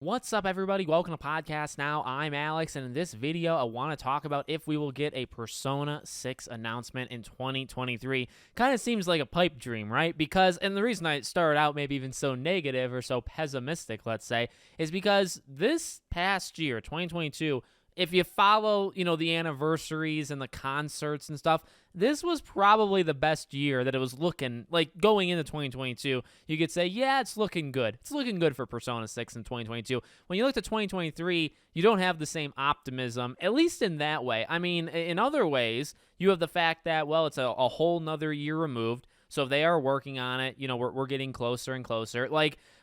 What's up, everybody? Welcome to Podcast Now. I'm Alex, and in this video, I want to talk about if we will get a Persona 6 announcement in 2023. Kind of seems like a pipe dream, right? And the reason I started out maybe even so negative or so pessimistic, let's say, is because this past year, 2022, if you follow, the anniversaries and the concerts and stuff, this was probably the best year that it was looking like going into 2022. You could say, yeah, it's looking good. It's looking good for Persona 6 in 2022. When you look to 2023, you don't have the same optimism, at least in that way. I mean, in other ways, you have the fact that, well, it's a whole nother year removed. So if they are working on it, we're getting closer and closer.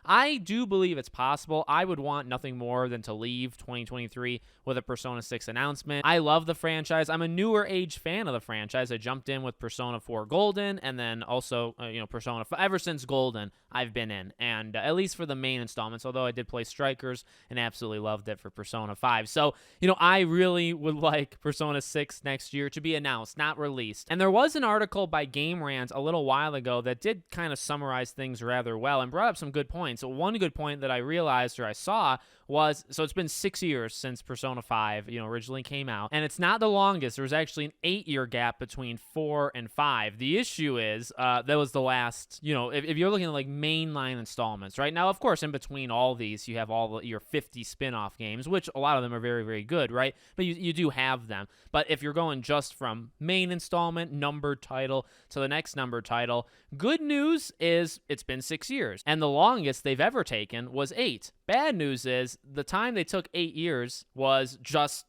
I do believe it's possible. I would want nothing more than to leave 2023 with a Persona 6 announcement. I love the franchise. I'm a newer age fan of the franchise. I jumped in with Persona 4 Golden, and then also, Persona 5. Ever since Golden, I've been in, and at least for the main installments, although I did play Strikers and absolutely loved it for Persona 5. So, I really would like Persona 6 next year to be announced, not released. And there was an article by Game Rant a little while ago that did kind of summarize things rather well and brought up some good points. So one good point that I realized or I saw was, so it's been 6 years since Persona 5, originally came out, and it's not the longest. There was actually an 8-year gap between 4 and 5. The issue is, that was the last, if you're looking at like mainline installments, right? Now, of course, in between all these, you have all your 50 spin-off games, which a lot of them are very, very good, right? But you do have them. But if you're going just from main installment, numbered title, to the next numbered title, good news is it's been 6 years, and the longest they've ever taken was 8. Bad news is the time they took 8 years was just,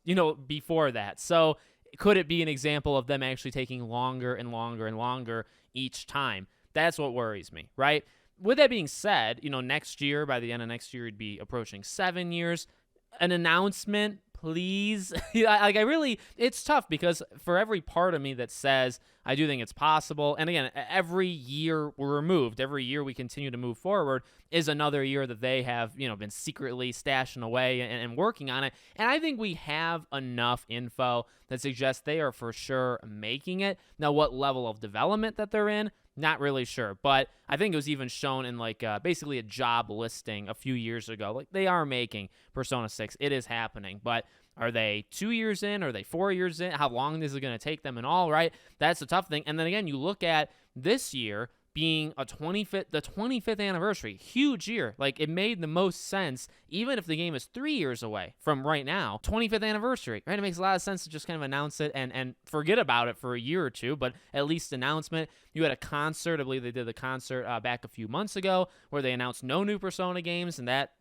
before that. So could it be an example of them actually taking longer and longer and longer each time? That's what worries me, right? With that being said, next year, by the end of next year, it'd be approaching 7 years. An announcement, please. It's tough because for every part of me that says I do think it's possible, and again, every year we're removed, every year we continue to move forward is another year that they have, been secretly stashing away and working on it. And I think we have enough info that suggests they are for sure making it. Now, what level of development that they're in, not really sure, but I think it was even shown in basically a job listing a few years ago. Like, they are making Persona 6. It is happening, but are they 2 years in? Are they 4 years in? How long is it going to take them and all, right? That's the tough thing. And then again, you look at this year being the 25th anniversary, huge year. Like, it made the most sense, even if the game is 3 years away from right now, 25th anniversary, right? It makes a lot of sense to just kind of announce it and forget about it for a year or two, but at least announcement. You had a concert, I believe they did the concert back a few months ago, where they announced no new Persona games, and that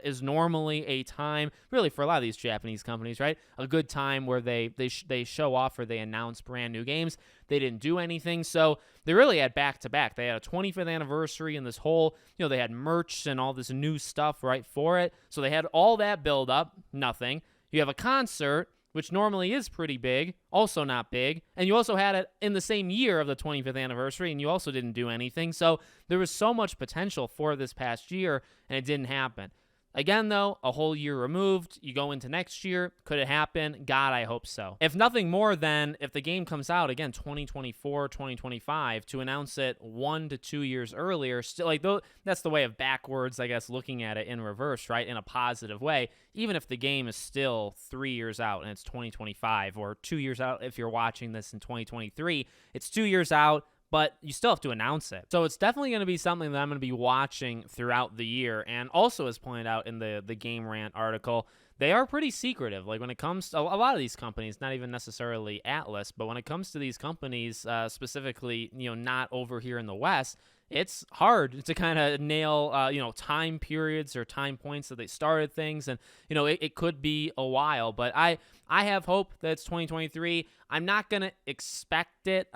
is normally a time, really for a lot of these Japanese companies, right? A good time where they show off or they announce brand new games. They didn't do anything, so they really had back-to-back. They had a 25th anniversary and this whole, they had merch and all this new stuff right for it. So they had all that build up, nothing. You have a concert, which normally is pretty big, also not big. And you also had it in the same year of the 25th anniversary, and you also didn't do anything. So there was so much potential for this past year, and it didn't happen. Again, though, a whole year removed, you go into next year. Could it happen? God, I hope so. If nothing more than if the game comes out, again, 2024, 2025, to announce it 1 to 2 years earlier, still, that's the way of backwards, I guess, looking at it in reverse, right, in a positive way. Even if the game is still 3 years out and it's 2025, or 2 years out if you're watching this in 2023, it's 2 years out, but you still have to announce it. So it's definitely going to be something that I'm going to be watching throughout the year. And also, as pointed out in the Game Rant article, they are pretty secretive. Like, when it comes to a lot of these companies, not even necessarily Atlus, but when it comes to these companies, specifically, not over here in the West, it's hard to kind of nail, time periods or time points that they started things. And, it could be a while, but I have hope that it's 2023. I'm not going to expect it.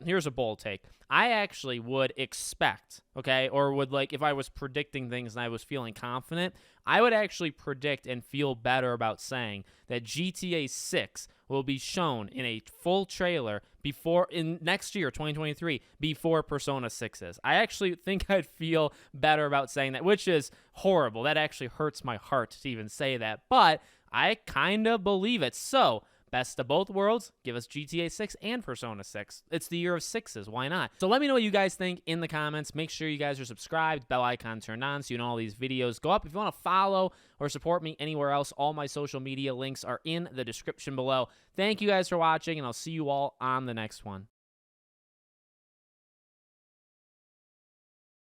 Here's a bold take. I actually would expect, okay, or would, if I was predicting things and I was feeling confident, I would actually predict and feel better about saying that GTA 6 will be shown in a full trailer in next year, 2023, before Persona 6 is. I actually think I'd feel better about saying that, which is horrible. That actually hurts my heart to even say that, but I kind of believe it. So best of both worlds, give us GTA 6 and Persona 6. It's the year of sixes. Why not? So let me know what you guys think in the comments. Make sure you guys are subscribed, bell icon turned on so you know all these videos go up. If you want to follow or support me anywhere else, all my social media links are in the description below. Thank you guys for watching, and I'll see you all on the next one.